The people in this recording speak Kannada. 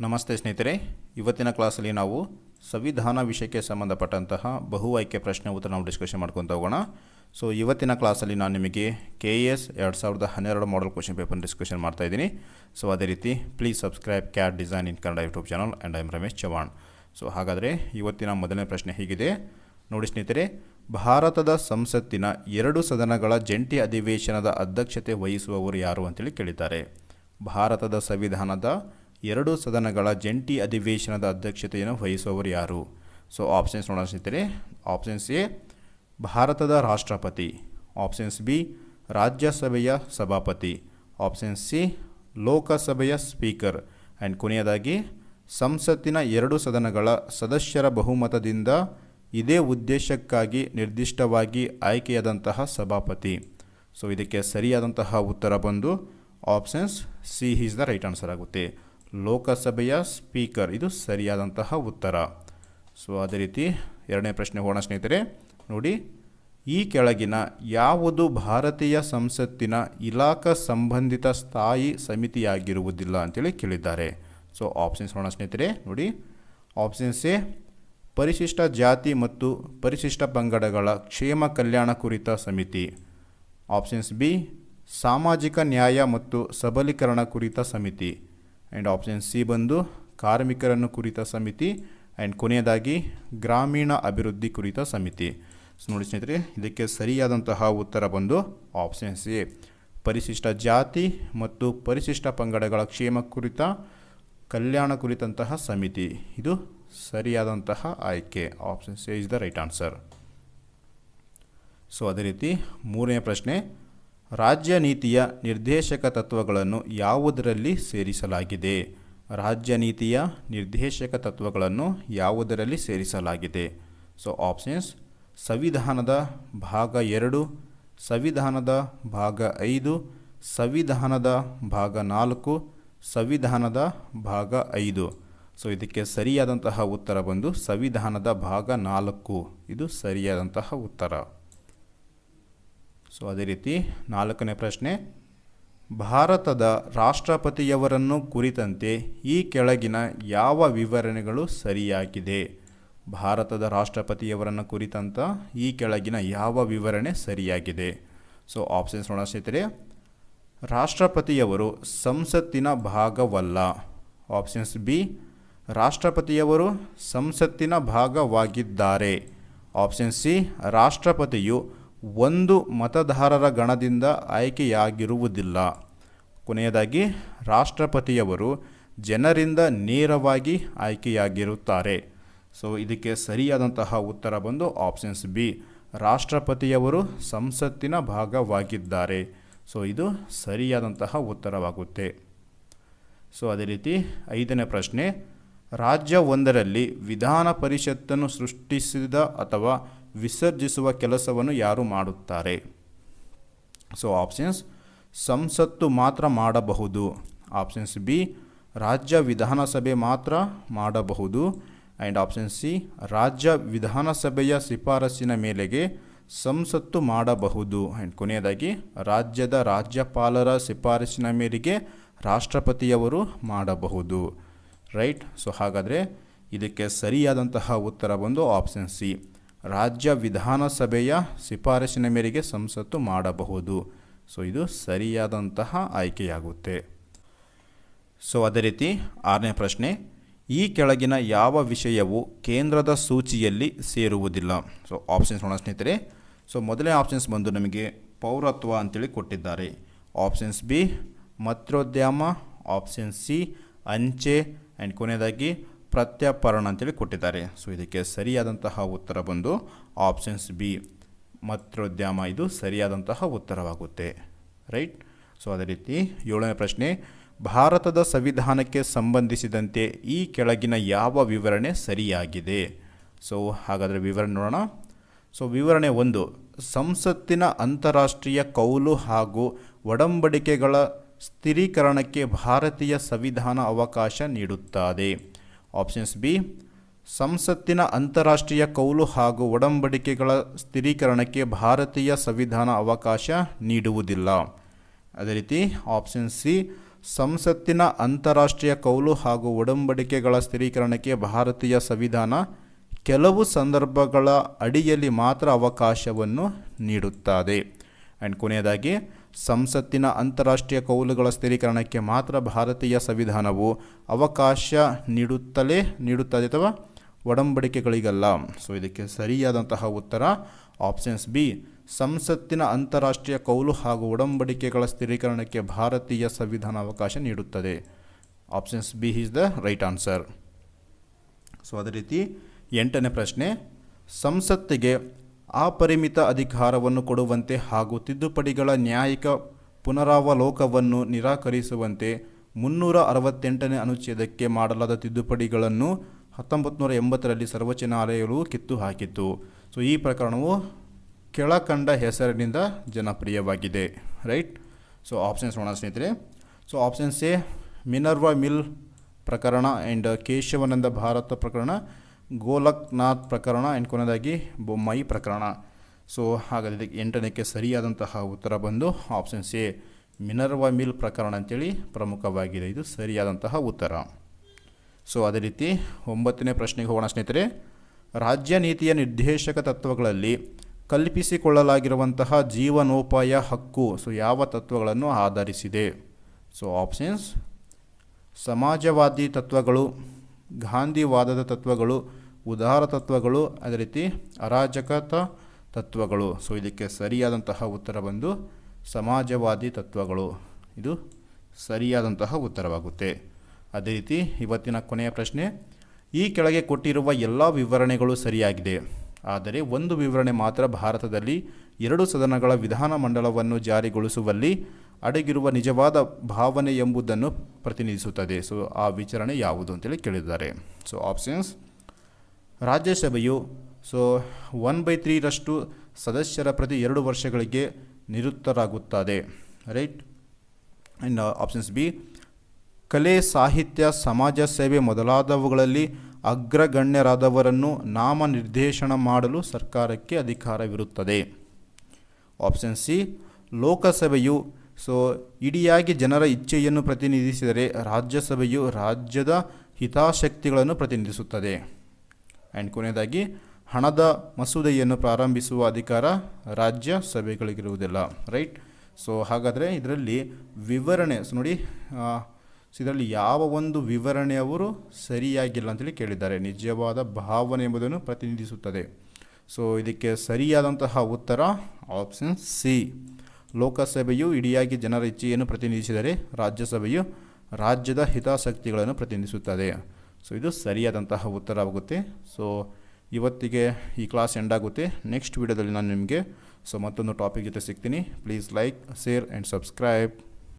ನಮಸ್ತೆ ಸ್ನೇಹಿತರೆ, ಇವತ್ತಿನ ಕ್ಲಾಸಲ್ಲಿ ನಾವು ಸಂವಿಧಾನ ವಿಷಯಕ್ಕೆ ಸಂಬಂಧಪಟ್ಟಂತಹ ಬಹು ಆಯ್ಕೆ ಪ್ರಶ್ನೆ ಉತ್ತರ ನಾವು ಡಿಸ್ಕಷನ್ ಮಾಡ್ಕೊತ ಹೋಗೋಣ. ಸೊ ಇವತ್ತಿನ ಕ್ಲಾಸಲ್ಲಿ ನಾನು ನಿಮಗೆ KS 2012 model question paper discussion ಮಾಡ್ತಾ ಇದ್ದೀನಿ. ಸೊ ಅದೇ ರೀತಿ please subscribe cat design in Kannada YouTube channel and I am Ramesh Chavan. So ಹಾಗಾದರೆ ಇವತ್ತಿನ ಮೊದಲನೇ ಪ್ರಶ್ನೆ ಹೀಗಿದೆ ನೋಡಿ ಸ್ನೇಹಿತರೆ. ಭಾರತದ ಸಂಸತ್ತಿನ 2 ಸದನಗಳ ಜಂಟಿ ಅಧಿವೇಶನದ ಅಧ್ಯಕ್ಷತೆ ವಹಿಸುವವರು ಯಾರು ಅಂತೇಳಿ ಕೇಳಿದ್ದಾರೆ. ಭಾರತದ ಸಂವಿಧಾನದ 2 ಸದನಗಳ ಜಂಟಿ ಅಧಿವೇಶನದ ಅಧ್ಯಕ್ಷತೆಯನ್ನು ವಹಿಸುವವರು ಯಾರು? ಸೊ ಆಪ್ಷನ್ಸ್ ನೋಡೋಣ ಸ್ನೇಹಿತರೆ. ಆಪ್ಷನ್ಸ್ ಎ ಭಾರತದ ರಾಷ್ಟ್ರಪತಿ, ಆಪ್ಷನ್ಸ್ ಬಿ ರಾಜ್ಯಸಭೆಯ ಸಭಾಪತಿ, ಆಪ್ಷನ್ ಸಿ ಲೋಕಸಭೆಯ ಸ್ಪೀಕರ್ ಆ್ಯಂಡ್ ಕೊನೆಯದಾಗಿ ಸಂಸತ್ತಿನ 2 ಸದನಗಳ ಸದಸ್ಯರ ಬಹುಮತದಿಂದ ಇದೇ ಉದ್ದೇಶಕ್ಕಾಗಿ ನಿರ್ದಿಷ್ಟವಾಗಿ ಆಯ್ಕೆಯಾದಂತಹ ಸಭಾಪತಿ. ಸೊ ಇದಕ್ಕೆ ಸರಿಯಾದಂತಹ ಉತ್ತರ ಬಂದು options C is the right answer ಆಗುತ್ತೆ. ಲೋಕಸಭೆಯ ಸ್ಪೀಕರ್ ಇದು ಸರಿಯಾದಂತಹ ಉತ್ತರ. ಸೊ ಅದೇ ರೀತಿ ಎರಡನೇ ಪ್ರಶ್ನೆ ಹೋಗೋಣ ಸ್ನೇಹಿತರೆ. ನೋಡಿ, ಈ ಕೆಳಗಿನ ಯಾವುದು ಭಾರತೀಯ ಸಂಸತ್ತಿನ ಇಲಾಖಾ ಸಂಬಂಧಿತ ಸ್ಥಾಯಿ ಸಮಿತಿಯಾಗಿರುವುದಿಲ್ಲ ಅಂತೇಳಿ ಕೇಳಿದ್ದಾರೆ. ಸೊ ಆಪ್ಷನ್ಸ್ ನೋಡೋಣ ಸ್ನೇಹಿತರೆ. ನೋಡಿ, ಆಪ್ಷನ್ಸ್ ಎ ಪರಿಶಿಷ್ಟ ಜಾತಿ ಮತ್ತು ಪರಿಶಿಷ್ಟ ಪಂಗಡಗಳ ಕ್ಷೇಮ ಕಲ್ಯಾಣ ಕುರಿತ ಸಮಿತಿ, ಆಪ್ಷನ್ಸ್ ಬಿ ಸಾಮಾಜಿಕ ನ್ಯಾಯ ಮತ್ತು ಸಬಲೀಕರಣ ಕುರಿತ ಸಮಿತಿ, ಆ್ಯಂಡ್ ಆಪ್ಷನ್ ಸಿ ಬಂದು ಕಾರ್ಮಿಕರನ್ನು ಕುರಿತ ಸಮಿತಿ, ಆ್ಯಂಡ್ ಕೊನೆಯದಾಗಿ ಗ್ರಾಮೀಣ ಅಭಿವೃದ್ಧಿ ಕುರಿತ ಸಮಿತಿ. ಸೊ ನೋಡಿ ಸ್ನೇಹಿತರೆ, ಇದಕ್ಕೆ ಸರಿಯಾದಂತಹ ಉತ್ತರ ಬಂದು ಆಪ್ಷನ್ ಸಿ ಪರಿಶಿಷ್ಟ ಜಾತಿ ಮತ್ತು ಪರಿಶಿಷ್ಟ ಪಂಗಡಗಳ ಕ್ಷೇಮ ಕುರಿತ ಕಲ್ಯಾಣ ಕುರಿತಂತಹ ಸಮಿತಿ ಇದು ಸರಿಯಾದಂತಹ ಆಯ್ಕೆ. Option C is the right answer. So ಅದೇ ರೀತಿ ಮೂರನೇ ಪ್ರಶ್ನೆ, ರಾಜ್ಯ ನೀತಿಯ ನಿರ್ದೇಶಕ ತತ್ವಗಳನ್ನು ಯಾವುದರಲ್ಲಿ ಸೇರಿಸಲಾಗಿದೆ? ರಾಜ್ಯ ನೀತಿಯ ನಿರ್ದೇಶಕ ತತ್ವಗಳನ್ನು ಯಾವುದರಲ್ಲಿ ಸೇರಿಸಲಾಗಿದೆ? ಸೊ ಆಪ್ಷನ್ಸ್ ಸಂವಿಧಾನದ ಭಾಗ 2, ಸಂವಿಧಾನದ ಭಾಗ 5, ಸಂವಿಧಾನದ ಭಾಗ 4, ಸಂವಿಧಾನದ ಭಾಗ 5. ಸೊ ಇದಕ್ಕೆ ಸರಿಯಾದಂತಹ ಉತ್ತರ ಬಂದು ಸಂವಿಧಾನದ ಭಾಗ 4 ಇದು ಸರಿಯಾದಂತಹ ಉತ್ತರ. ಸೊ ಅದೇ ರೀತಿ ನಾಲ್ಕನೇ ಪ್ರಶ್ನೆ, ಭಾರತದ ರಾಷ್ಟ್ರಪತಿಯವರನ್ನು ಕುರಿತಂತೆ ಈ ಕೆಳಗಿನ ಯಾವ ವಿವರಣೆಗಳು ಸರಿಯಾಗಿದೆ? ಭಾರತದ ರಾಷ್ಟ್ರಪತಿಯವರನ್ನು ಕುರಿತಂತ ಈ ಕೆಳಗಿನ ಯಾವ ವಿವರಣೆ ಸರಿಯಾಗಿದೆ? ಸೊ ಆಪ್ಷನ್ಸ್ ನೋಡೋಣ ಸ್ನೇಹಿತರೆ. ರಾಷ್ಟ್ರಪತಿಯವರು ಸಂಸತ್ತಿನ ಭಾಗವಲ್ಲ, ಆಪ್ಷನ್ಸ್ ಬಿ ರಾಷ್ಟ್ರಪತಿಯವರು ಸಂಸತ್ತಿನ ಭಾಗವಾಗಿದ್ದಾರೆ, ಆಪ್ಷನ್ ಸಿ ರಾಷ್ಟ್ರಪತಿಯು ಒಂದು ಮತದಾರರ ಗಣದಿಂದ ಆಯ್ಕೆಯಾಗಿರುವುದಿಲ್ಲ, ಕೊನೆಯದಾಗಿ ರಾಷ್ಟ್ರಪತಿಯವರು ಜನರಿಂದ ನೇರವಾಗಿ ಆಯ್ಕೆಯಾಗಿರುತ್ತಾರೆ. ಸೊ ಇದಕ್ಕೆ ಸರಿಯಾದಂತಹ ಉತ್ತರ ಬಂದು ಆಪ್ಷನ್ಸ್ ಬಿ ರಾಷ್ಟ್ರಪತಿಯವರು ಸಂಸತ್ತಿನ ಭಾಗವಾಗಿದ್ದಾರೆ. ಸೊ ಇದು ಸರಿಯಾದಂತಹ ಉತ್ತರವಾಗುತ್ತೆ. ಸೊ ಅದೇ ರೀತಿ ಐದನೇ ಪ್ರಶ್ನೆ, ರಾಜ್ಯ ಒಂದರಲ್ಲಿ ವಿಧಾನ ಪರಿಷತ್ತನ್ನು ಸೃಷ್ಟಿಸಿದ ಅಥವಾ ವಿಸರ್ಜಿಸುವ ಕೆಲಸವನ್ನು ಯಾರು ಮಾಡುತ್ತಾರೆ? ಸೊ ಆಪ್ಷನ್ಸ್ ಸಂಸತ್ತು ಮಾತ್ರ ಮಾಡಬಹುದು, ಆಪ್ಷನ್ಸ್ ಬಿ ರಾಜ್ಯ ವಿಧಾನಸಭೆ ಮಾತ್ರ ಮಾಡಬಹುದು, ಆ್ಯಂಡ್ ಆಪ್ಷನ್ ಸಿ ರಾಜ್ಯ ವಿಧಾನಸಭೆಯ ಶಿಫಾರಸ್ಸಿನ ಮೇಲೆಗೆ ಸಂಸತ್ತು ಮಾಡಬಹುದು, ಆ್ಯಂಡ್ ಕೊನೆಯದಾಗಿ ರಾಜ್ಯದ ರಾಜ್ಯಪಾಲರ ಶಿಫಾರಸ್ಸಿನ ಮೇರೆಗೆ ರಾಷ್ಟ್ರಪತಿಯವರು ಮಾಡಬಹುದು. ರೈಟ್. ಸೊ ಹಾಗಾದರೆ ಇದಕ್ಕೆ ಸರಿಯಾದಂತಹ ಉತ್ತರ ಬಂದು ಆಪ್ಷನ್ ಸಿ ರಾಜ್ಯ ವಿಧಾನಸಭೆಯ ಶಿಫಾರಸ್ಸಿನ ಮೇರೆಗೆ ಸಂಸತ್ತು ಮಾಡಬಹುದು. ಸೊ ಇದು ಸರಿಯಾದಂತಹ ಆಯ್ಕೆಯಾಗುತ್ತೆ. ಸೊ ಅದೇ ರೀತಿ ಆರನೇ ಪ್ರಶ್ನೆ, ಈ ಕೆಳಗಿನ ಯಾವ ವಿಷಯವು ಕೇಂದ್ರದ ಸೂಚಿಯಲ್ಲಿ ಸೇರುವುದಿಲ್ಲ? ಸೊ ಆಪ್ಷನ್ಸ್ ನೋಡೋಣ ಸ್ನೇಹಿತರೆ. ಸೊ ಮೊದಲನೇ ಆಪ್ಷನ್ಸ್ ಬಂದು ನಮಗೆ ಪೌರತ್ವ ಅಂತೇಳಿ ಕೊಟ್ಟಿದ್ದಾರೆ, ಆಪ್ಷನ್ಸ್ ಬಿ ಮತ್ರೋದ್ಯಮ, ಆಪ್ಷನ್ ಸಿ ಅಂಚೆ, ಆ್ಯಂಡ್ ಕೊನೆಯದಾಗಿ ಪ್ರತ್ಯರ್ಪಣ ಅಂತೇಳಿ ಕೊಟ್ಟಿದ್ದಾರೆ. ಸೊ ಇದಕ್ಕೆ ಸರಿಯಾದಂತಹ ಉತ್ತರ ಬಂದು ಆಪ್ಷನ್ಸ್ ಬಿ ಮತ್ರೋದ್ಯಮ ಇದು ಸರಿಯಾದಂತಹ ಉತ್ತರವಾಗುತ್ತೆ. ರೈಟ್. ಸೊ ಅದೇ ರೀತಿ ಏಳನೇ ಪ್ರಶ್ನೆ, ಭಾರತದ ಸಂವಿಧಾನಕ್ಕೆ ಸಂಬಂಧಿಸಿದಂತೆ ಈ ಕೆಳಗಿನ ಯಾವ ವಿವರಣೆ ಸರಿಯಾಗಿದೆ? ಸೊ ಹಾಗಾದರೆ ವಿವರಣೆ ನೋಡೋಣ. ಸೊ ವಿವರಣೆ 1, ಸಂಸತ್ತಿನ ಅಂತಾರಾಷ್ಟ್ರೀಯ ಕೌಲು ಹಾಗೂ ಒಡಂಬಡಿಕೆಗಳ ಸ್ಥಿರೀಕರಣಕ್ಕೆ ಭಾರತೀಯ ಸಂವಿಧಾನ ಅವಕಾಶ ನೀಡುತ್ತದೆ, ಆಪ್ಷನ್ಸ್ ಬಿ ಸಂಸತ್ತಿನ ಅಂತಾರಾಷ್ಟ್ರೀಯ ಕೌಲು ಹಾಗೂ ಒಡಂಬಡಿಕೆಗಳ ಸ್ಥಿರೀಕರಣಕ್ಕೆ ಭಾರತೀಯ ಸಂವಿಧಾನ ಅವಕಾಶ ನೀಡುವುದಿಲ್ಲ. ಅದೇ ರೀತಿ ಆಪ್ಷನ್ ಸಿ ಸಂಸತ್ತಿನ ಅಂತಾರಾಷ್ಟ್ರೀಯ ಕೌಲು ಹಾಗೂ ಒಡಂಬಡಿಕೆಗಳ ಸ್ಥಿರೀಕರಣಕ್ಕೆ ಭಾರತೀಯ ಸಂವಿಧಾನ ಕೆಲವು ಸಂದರ್ಭಗಳ ಅಡಿಯಲ್ಲಿ ಮಾತ್ರ ಅವಕಾಶವನ್ನು ನೀಡುತ್ತದೆ. ಆ್ಯಂಡ್ ಕೊನೆಯದಾಗಿ, ಸಂಸತ್ತಿನ ಅಂತಾರಾಷ್ಟ್ರೀಯ ಕೌಲುಗಳ ಸ್ಥಿರೀಕರಣಕ್ಕೆ ಮಾತ್ರ ಭಾರತೀಯ ಸಂವಿಧಾನವು ಅವಕಾಶ ನೀಡುತ್ತದೆ ಅಥವಾ ಒಡಂಬಡಿಕೆಗಳಿಗಲ್ಲ. ಸೊ ಇದಕ್ಕೆ ಸರಿಯಾದಂತಹ ಉತ್ತರ ಆಪ್ಷನ್ಸ್ ಬಿ, ಸಂಸತ್ತಿನ ಅಂತಾರಾಷ್ಟ್ರೀಯ ಕೌಲು ಹಾಗೂ ಒಡಂಬಡಿಕೆಗಳ ಸ್ಥಿರೀಕರಣಕ್ಕೆ ಭಾರತೀಯ ಸಂವಿಧಾನ ಅವಕಾಶ ನೀಡುತ್ತದೆ. Options B is the right answer. So ಅದೇ ರೀತಿ 8ನೇ ಪ್ರಶ್ನೆ, ಸಂಸತ್ತಿಗೆ ಅಪರಿಮಿತ ಅಧಿಕಾರವನ್ನು ಕೊಡುವಂತೆ ಹಾಗೂ ತಿದ್ದುಪಡಿಗಳ ನ್ಯಾಯಿಕ ಪುನರಾವಲೋಕವನ್ನು ನಿರಾಕರಿಸುವಂತೆ 368ನೇ ಅನುಚ್ಛೇದಕ್ಕೆ ಮಾಡಲಾದ ತಿದ್ದುಪಡಿಗಳನ್ನು 1980ರಲ್ಲಿ ಸರ್ವೋಚ್ಚ ನ್ಯಾಯಾಲಯವು ಕಿತ್ತು ಹಾಕಿತ್ತು. ಸೊ ಈ ಪ್ರಕರಣವು ಕೆಳಕಂಡ ಹೆಸರಿನಿಂದ ಜನಪ್ರಿಯವಾಗಿದೆ. ರೈಟ್. ಸೊ ಆಪ್ಷನ್ಸ್ ನೋಡೋಣ ಸ್ನೇಹಿತರೆ. So options A Minerva mill ಪ್ರಕರಣ, ಆ್ಯಂಡ್ ಕೇಶವಾನಂದ ಭಾರತ ಪ್ರಕರಣ, ಗೋಲಕ್ನಾಥ್ ಪ್ರಕರಣ, ಆ್ಯಂಡ್ ಕೊನೆಯದಾಗಿ ಬೊಮ್ಮಾಯಿ ಪ್ರಕರಣ. ಸೊ ಹಾಗಾದರೆ 8ನೇಕ್ಕೆ ಸರಿಯಾದಂತಹ ಉತ್ತರ ಬಂದು ಆಪ್ಷನ್ಸ್ ಎ ಮಿನರ್ವಾ ಮಿಲ್ ಪ್ರಕರಣ ಅಂತೇಳಿ ಪ್ರಮುಖವಾಗಿದೆ. ಇದು ಸರಿಯಾದಂತಹ ಉತ್ತರ. ಸೊ ಅದೇ ರೀತಿ 9ನೇ ಪ್ರಶ್ನೆಗೆ ಹೋಗೋಣ ಸ್ನೇಹಿತರೆ. ರಾಜ್ಯ ನೀತಿಯ ನಿರ್ದೇಶಕ ತತ್ವಗಳಲ್ಲಿ ಕಲ್ಪಿಸಿಕೊಳ್ಳಲಾಗಿರುವಂತಹ ಜೀವನೋಪಾಯ ಹಕ್ಕು ಸೊ ಯಾವ ತತ್ವಗಳನ್ನು ಆಧರಿಸಿದೆ? ಸೊ ಆಪ್ಷನ್ಸ್ ಸಮಾಜವಾದಿ ತತ್ವಗಳು, ಗಾಂಧಿವಾದದ ತತ್ವಗಳು, ಉದಾರ ತತ್ವಗಳು, ಅದೇ ರೀತಿ ಅರಾಜಕತಾ ತತ್ವಗಳು. ಸೊ ಇದಕ್ಕೆ ಸರಿಯಾದಂತಹ ಉತ್ತರ ಬಂದು ಸಮಾಜವಾದಿ ತತ್ವಗಳು. ಇದು ಸರಿಯಾದಂತಹ ಉತ್ತರವಾಗುತ್ತೆ. ಅದೇ ರೀತಿ ಇವತ್ತಿನ ಕೊನೆಯ ಪ್ರಶ್ನೆ, ಈ ಕೆಳಗೆ ಕೊಟ್ಟಿರುವ ಎಲ್ಲ ವಿವರಣೆಗಳು ಸರಿಯಾಗಿದೆ, ಆದರೆ ಒಂದು ವಿವರಣೆ ಮಾತ್ರ ಭಾರತದಲ್ಲಿ 2 ಸದನಗಳ ವಿಧಾನಮಂಡಲವನ್ನು ಜಾರಿಗೊಳಿಸುವಲ್ಲಿ ಅಡಗಿರುವ ನಿಜವಾದ ಭಾವನೆ ಎಂಬುದನ್ನು ಪ್ರತಿನಿಧಿಸುತ್ತದೆ. ಸೊ ಆ ವಿಚಾರಣೆ ಯಾವುದು ಅಂತೇಳಿ ಕೇಳಿದ್ದಾರೆ. ಸೊ ಆಪ್ಷನ್ಸ್, ರಾಜ್ಯಸಭೆಯು 1/3 ಸದಸ್ಯರ ಪ್ರತಿ 2 ವರ್ಷಗಳಿಗೆ ನಿವೃತ್ತರಾಗುತ್ತದೆ. ರೈಟ್. ಆ್ಯಂಡ್ ಆಪ್ಷನ್ಸ್ ಬಿ, ಕಲೆ, ಸಾಹಿತ್ಯ, ಸಮಾಜ ಸೇವೆ ಮೊದಲಾದವುಗಳಲ್ಲಿ ಅಗ್ರಗಣ್ಯರಾದವರನ್ನು ನಾಮನಿರ್ದೇಶನ ಮಾಡಲು ಸರ್ಕಾರಕ್ಕೆ ಅಧಿಕಾರವಿರುತ್ತದೆ. ಆಪ್ಷನ್ ಸಿ, ಲೋಕಸಭೆಯು ಇಡಿಯಾಗಿ ಜನರ ಇಚ್ಛೆಯನ್ನು ಪ್ರತಿನಿಧಿಸಿದರೆ ರಾಜ್ಯಸಭೆಯು ರಾಜ್ಯದ ಹಿತಾಸಕ್ತಿಗಳನ್ನು ಪ್ರತಿನಿಧಿಸುತ್ತದೆ. ಆ್ಯಂಡ್ ಕೊನೆಯದಾಗಿ, ಹಣದ ಮಸೂದೆಯನ್ನು ಪ್ರಾರಂಭಿಸುವ ಅಧಿಕಾರ ರಾಜ್ಯಸಭೆಗಳಿಗಿರುವುದಿಲ್ಲ. ರೈಟ್. ಸೊ ಹಾಗಾದರೆ ಇದರಲ್ಲಿ ವಿವರಣೆ ನೋಡಿ, ಇದರಲ್ಲಿ ಯಾವ ಒಂದು ವಿವರಣೆ ಅವರು ಸರಿಯಾಗಿಲ್ಲ ಅಂತೇಳಿ ಕೇಳಿದ್ದಾರೆ. ನಿಜವಾದ ಭಾವನೆ ಎಂಬುದನ್ನು ಪ್ರತಿನಿಧಿಸುತ್ತದೆ. ಸೊ ಇದಕ್ಕೆ ಸರಿಯಾದಂತಹ ಉತ್ತರ ಆಪ್ಷನ್ ಸಿ, ಲೋಕಸಭೆಯು ಇಡಿಯಾಗಿ ಜನರ ಇಚ್ಛೆಯನ್ನು ಪ್ರತಿನಿಧಿಸಿದರೆ ರಾಜ್ಯಸಭೆಯು ರಾಜ್ಯದ ಹಿತಾಸಕ್ತಿಗಳನ್ನು ಪ್ರತಿನಿಧಿಸುತ್ತದೆ. ಸೊ ಇದು ಸರಿಯಾದಂತಹ ಉತ್ತರವಾಗುತ್ತೆ. ಸೊ ಇವತ್ತಿಗೆ ಈ ಕ್ಲಾಸ್ ಎಂಡ್ ಆಗುತ್ತೆ. ನೆಕ್ಸ್ಟ್ ವಿಡಿಯೋದಲ್ಲಿ ನಾನು ನಿಮಗೆ ಮತ್ತೊಂದು ಟಾಪಿಕ್ ಜೊತೆ ಸಿಗ್ತೀನಿ. Please like, share and subscribe.